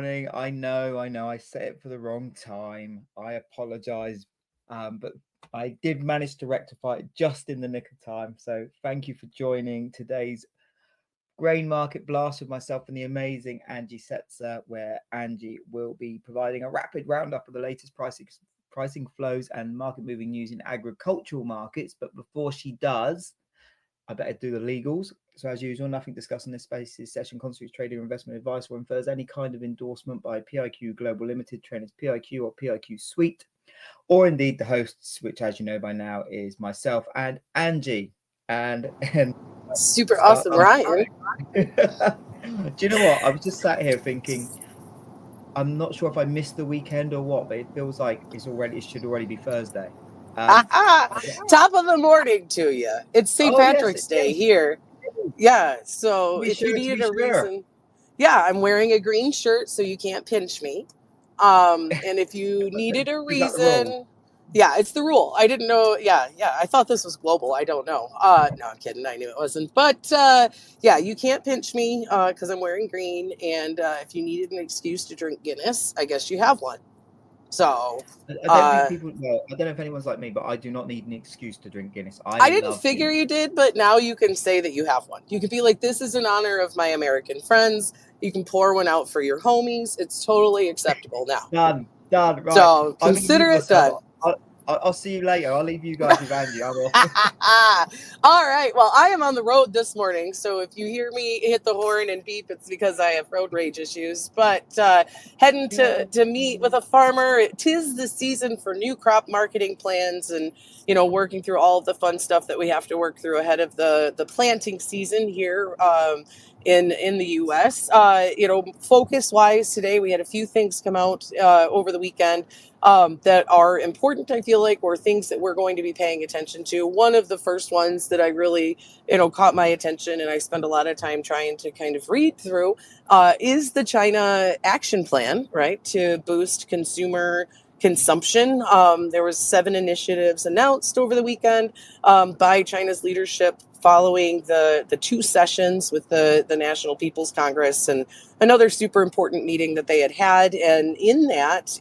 morning. I know. I set it for the wrong time. I apologize. But I did manage to rectify it just in the nick of time. So thank you for joining today's grain market blast with myself and the amazing Angie Setzer, where Angie will be providing a rapid roundup of the latest pricing flows and market moving news in agricultural markets. But before she does, I better do the legals. So as usual, nothing discussed in this space. This session constitutes trading or investment advice or infers any kind of endorsement by PIQ Global Limited, Trainers PIQ or PIQ Suite, or indeed the hosts, which as you know by now is myself and Angie. And super awesome, Ryan. Do you know what? I was just sat here thinking, I'm not sure if I missed the weekend or what, but it feels like it should already be Thursday. Top of the morning to you. It's St. Patrick's Day here. Yeah, so if you needed a reason, I'm wearing a green shirt, so you can't pinch me. And if you needed a reason, it's the rule. I didn't know. Yeah. I thought this was global. I don't know. No, I'm kidding. I knew it wasn't. But you can't pinch me because I'm wearing green. And if you needed an excuse to drink Guinness, I guess you have one. So I don't think people know. I don't know if anyone's like me, but I do not need an excuse to drink Guinness. I didn't figure you did, but now you can say that you have one. You can be like, this is in honor of my American friends. You can pour one out for your homies. It's totally acceptable now. Done. Right. So consider it done. I'll see you later. I'll leave you guys with Angie. All right. Well, I am on the road this morning, so if you hear me hit the horn and beep, it's because I have road rage issues. But heading to meet with a farmer. 'Tis the season for new crop marketing plans and, working through all of the fun stuff that we have to work through ahead of the planting season here in the U.S. Focus-wise today, we had a few things come out over the weekend that are important, I feel like, or things that we're going to be paying attention to. One of the first ones that I really, caught my attention and I spend a lot of time trying to kind of read through is the China action plan, right, to boost consumer consumption. There was 7 initiatives announced over the weekend by China's leadership following the 2 sessions with the National People's Congress and another super important meeting that they had. And in that,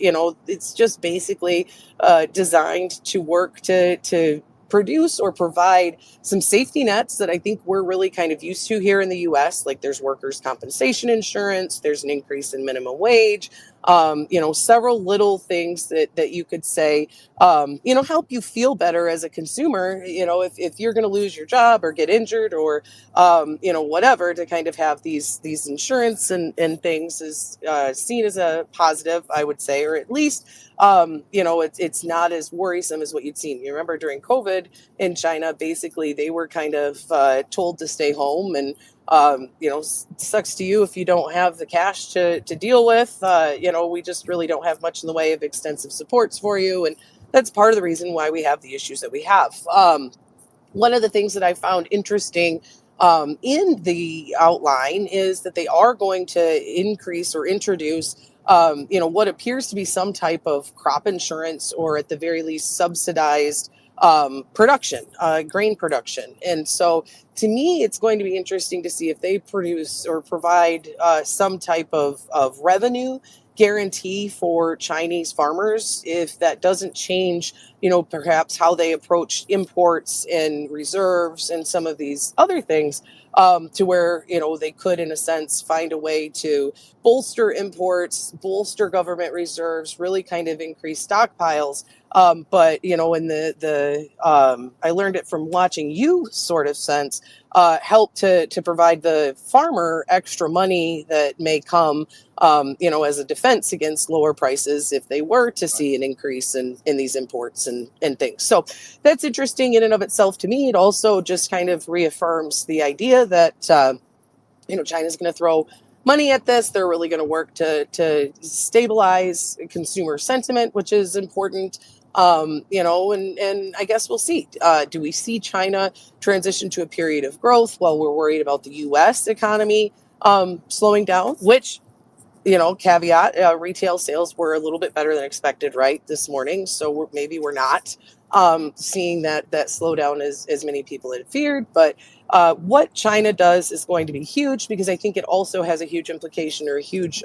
it's just basically designed to work to produce or provide some safety nets that I think we're really kind of used to here in the U.S. Like there's workers' compensation insurance, there's an increase in minimum wage, several little things that you could say, help you feel better as a consumer, if you're going to lose your job or get injured or, whatever, to kind of have these insurance and things is seen as a positive, I would say, or at least, it's not as worrisome as what you'd seen. You remember during COVID in China, basically they were kind of told to stay home and, sucks to you if you don't have the cash to deal with. We just really don't have much in the way of extensive supports for you. And that's part of the reason why we have the issues that we have. One of the things that I found interesting in the outline is that they are going to increase or introduce what appears to be some type of crop insurance or at the very least subsidized production, grain production. And so to me, it's going to be interesting to see if they produce or provide some type of revenue guarantee for Chinese farmers, if that doesn't change, perhaps how they approach imports and reserves and some of these other things, to where, they could, in a sense, find a way to bolster imports, bolster government reserves, really kind of increase stockpiles. But, in the I learned it from watching you sort of sense, help to provide the farmer extra money that may come, as a defense against lower prices if they were to see an increase in these imports and things. So that's interesting in and of itself to me. It also just kind of reaffirms the idea that, China's going to throw money at this. They're really going to work to stabilize consumer sentiment, which is important. And I guess we'll see. Do we see China transition to a period of growth while we're worried about the U.S. economy slowing down? Which, caveat, retail sales were a little bit better than expected, right, this morning. So maybe we're not seeing that slowdown as many people had feared. But what China does is going to be huge, because I think it also has a huge implication or a huge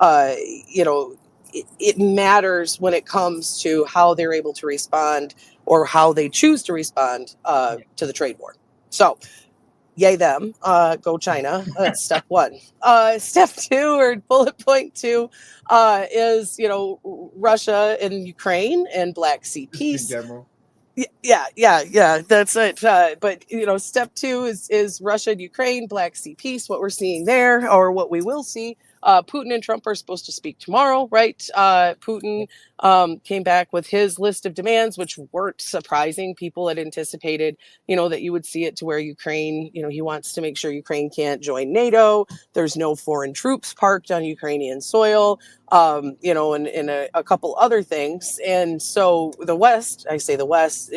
you know, it matters when it comes to how they're able to respond or how they choose to respond to the trade war. So, yay them, go China. That's step one. Step two, or bullet point two, is Russia and Ukraine and Black Sea Just in peace. general. Yeah. That's it. But step two is Russia and Ukraine, Black Sea peace. What we're seeing there, or what we will see. Putin and Trump are supposed to speak tomorrow, right? Putin came back with his list of demands, which weren't surprising. People had anticipated, that you would see it to where Ukraine, he wants to make sure Ukraine can't join NATO. There's no foreign troops parked on Ukrainian soil. And a couple other things. And so the West, I say the West,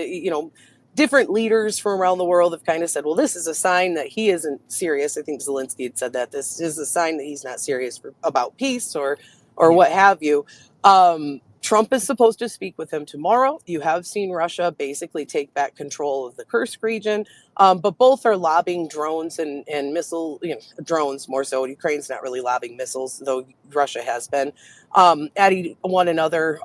different leaders from around the world have kind of said, well, this is a sign that he isn't serious. I think Zelensky had said that this is a sign that he's not serious about peace or what have you. Trump is supposed to speak with him tomorrow. You have seen Russia basically take back control of the Kursk region, but both are lobbing drones and missile, drones more so. Ukraine's not really lobbing missiles, though Russia has been, at one another,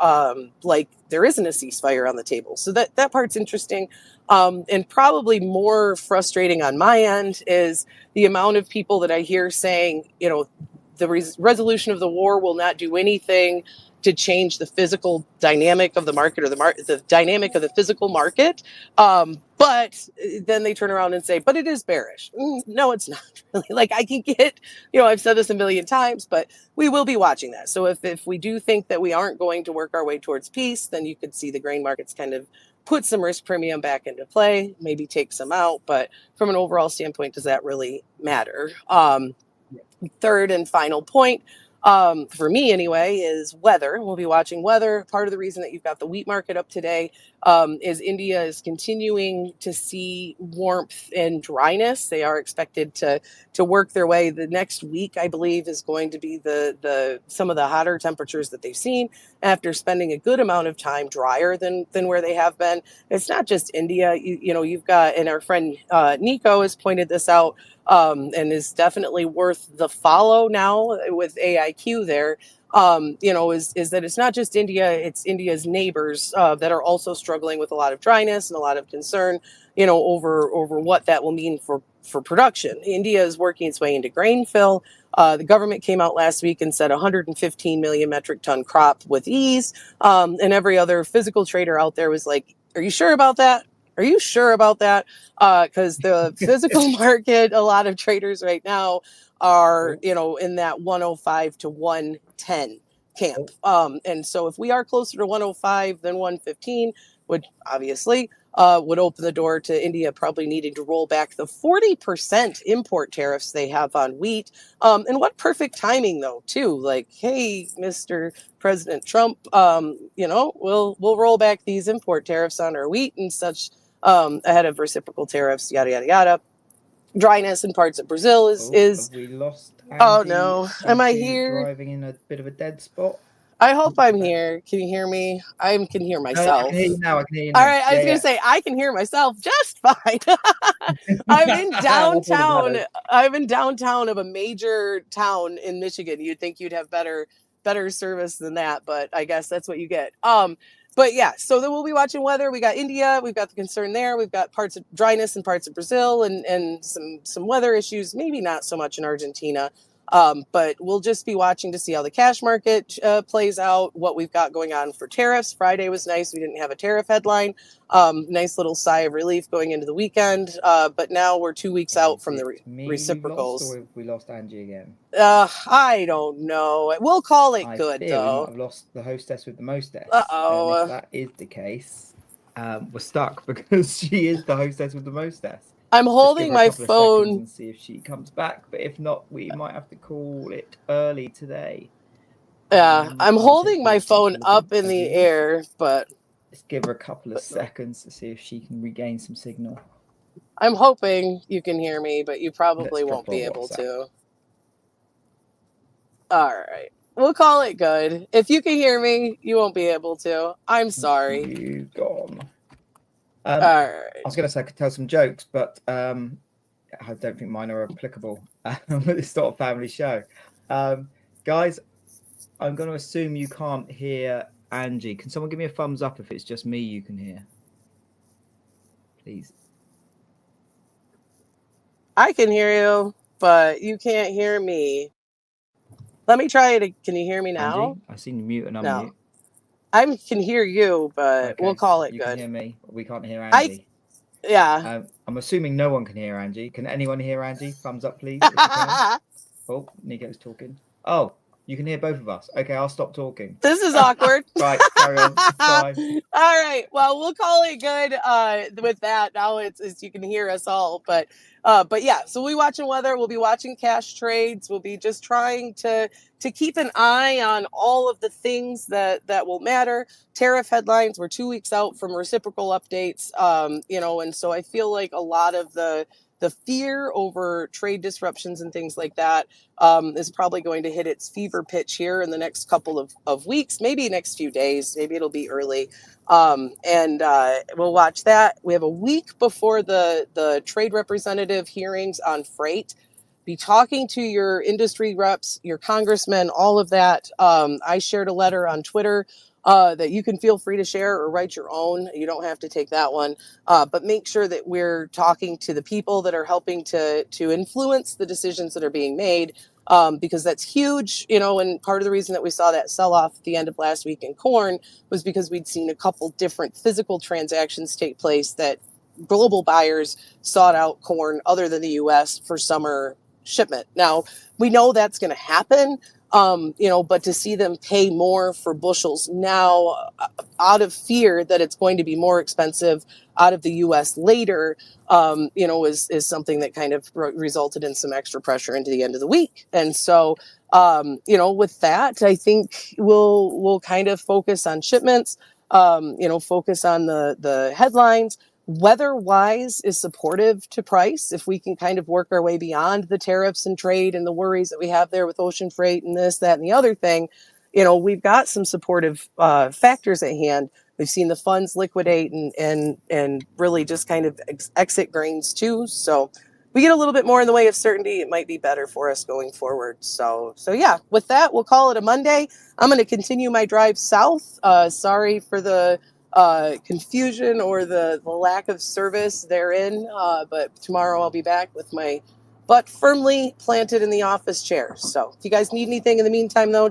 like there isn't a ceasefire on the table. So that part's interesting. And probably more frustrating on my end is the amount of people that I hear saying, the resolution of the war will not do anything to change the physical dynamic of the market, or the dynamic of the physical market. But then they turn around and say, but it is bearish. No, it's not really. Like, I can get, I've said this a million times, but we will be watching that. So if we do think that we aren't going to work our way towards peace, then you could see the grain markets kind of put some risk premium back into play, maybe take some out. But from an overall standpoint, does that really matter? Third and final point, for me anyway, is weather. We'll be watching weather. Part of the reason that you've got the wheat market up today is India is continuing to see warmth and dryness. They are expected to work their way. The next week, I believe, is going to be the some of the hotter temperatures that they've seen after spending a good amount of time drier than where they have been. It's not just India. You've got, and our friend Nico has pointed this out, and is definitely worth the follow now with AIQ there. Is that it's not just India, it's India's neighbors that are also struggling with a lot of dryness and a lot of concern, over what that will mean for production. India is working its way into grain fill. The government came out last week and said 115 million metric ton crop with ease. And every other physical trader out there was like, are you sure about that? Are you sure about that? Because the physical market, a lot of traders right now are, in that 105 to 110 camp. And so if we are closer to 105 than 115, which obviously would open the door to India probably needing to roll back the 40% import tariffs they have on wheat. And what perfect timing, though, too. Like, hey, Mr. President Trump, we'll roll back these import tariffs on our wheat and such, ahead of reciprocal tariffs, yada, yada, yada. Dryness in parts of Brazil is. Have we lost Angie? Oh, no. Am I here? Driving in a bit of a dead spot. I hope I'm here. Can you hear me? I can hear myself. I can hear you now. I can hear you All now. right, I was going to say, I can hear myself just fine. I'm in downtown. I'm in downtown of a major town in Michigan. You'd think you'd have better service than that, but I guess that's what you get. But yeah, so then we'll be watching weather. We got India, we've got the concern there. We've got parts of dryness in parts of Brazil and some weather issues, maybe not so much in Argentina. But we'll just be watching to see how the cash market plays out, what we've got going on for tariffs. Friday was nice. We didn't have a tariff headline. Nice little sigh of relief going into the weekend. But now we're 2 weeks out from the reciprocals. Or have we lost Angie again? I don't know. We'll call it good, though. We might have lost the hostess with the mostess. Uh-oh. And if that is the case, we're stuck because she is the hostess with the mostess. I'm holding my phone and see if she comes back. But if not, we might have to call it early today. Yeah, I'm holding my phone up in the air, but let's give her a couple of seconds to see if she can regain some signal. I'm hoping you can hear me, but you probably won't be able to. All right. We'll call it good. If you can hear me, you won't be able to. I'm sorry. You've gone. All right. I was going to say I could tell some jokes, but I don't think mine are applicable with this sort of family show. Guys, I'm going to assume you can't hear Angie. Can someone give me a thumbs up if it's just me you can hear? Please. I can hear you, but you can't hear me. Let me try it. Can you hear me now? Angie, I seen you mute and No. unmute. I can hear you, but we'll Okay, call it you can good. hear me. We can't hear I, Angie. yeah. I'm assuming no one can hear Angie. Can anyone hear Angie? Thumbs up, please, if you can. Oh, Nico's talking. Oh, you can hear both of us. Okay, I'll stop talking. This is awkward. Right, carry on. It's fine. All right. Well, we'll call it good with that. Now it's you can hear us all. But yeah, so we'll be watching weather. We'll be watching cash trades. We'll be just trying to keep an eye on all of the things that will matter. Tariff headlines. We're 2 weeks out from reciprocal updates. And so I feel like a lot of the fear over trade disruptions and things like that is probably going to hit its fever pitch here in the next couple of weeks, maybe next few days. Maybe it'll be early. And we'll watch that. We have a week before the trade representative hearings on freight. Be talking to your industry reps, your congressmen, all of that. I shared a letter on Twitter that you can feel free to share or write your own. You don't have to take that one. But make sure that we're talking to the people that are helping to influence the decisions that are being made, because that's huge, and part of the reason that we saw that sell off at the end of last week in corn was because we'd seen a couple different physical transactions take place that global buyers sought out corn other than the U.S. for summer shipment. Now, we know that's going to happen, but to see them pay more for bushels now out of fear that it's going to be more expensive out of the U.S. later, is something that kind of resulted in some extra pressure into the end of the week. And so, with that, I think we'll kind of focus on shipments, focus on the headlines. Weather-wise is supportive to price if we can kind of work our way beyond the tariffs and trade and the worries that we have there with ocean freight and this, that, and the other thing. We've got some supportive factors at hand. We've seen the funds liquidate and really just kind of exit grains too. So we get a little bit more in the way of certainty. It might be better for us going forward. So yeah, with that, we'll call it a Monday. I'm going to continue my drive south. Sorry for the confusion or the lack of service therein. But tomorrow I'll be back with my butt firmly planted in the office chair. So if you guys need anything in the meantime, though,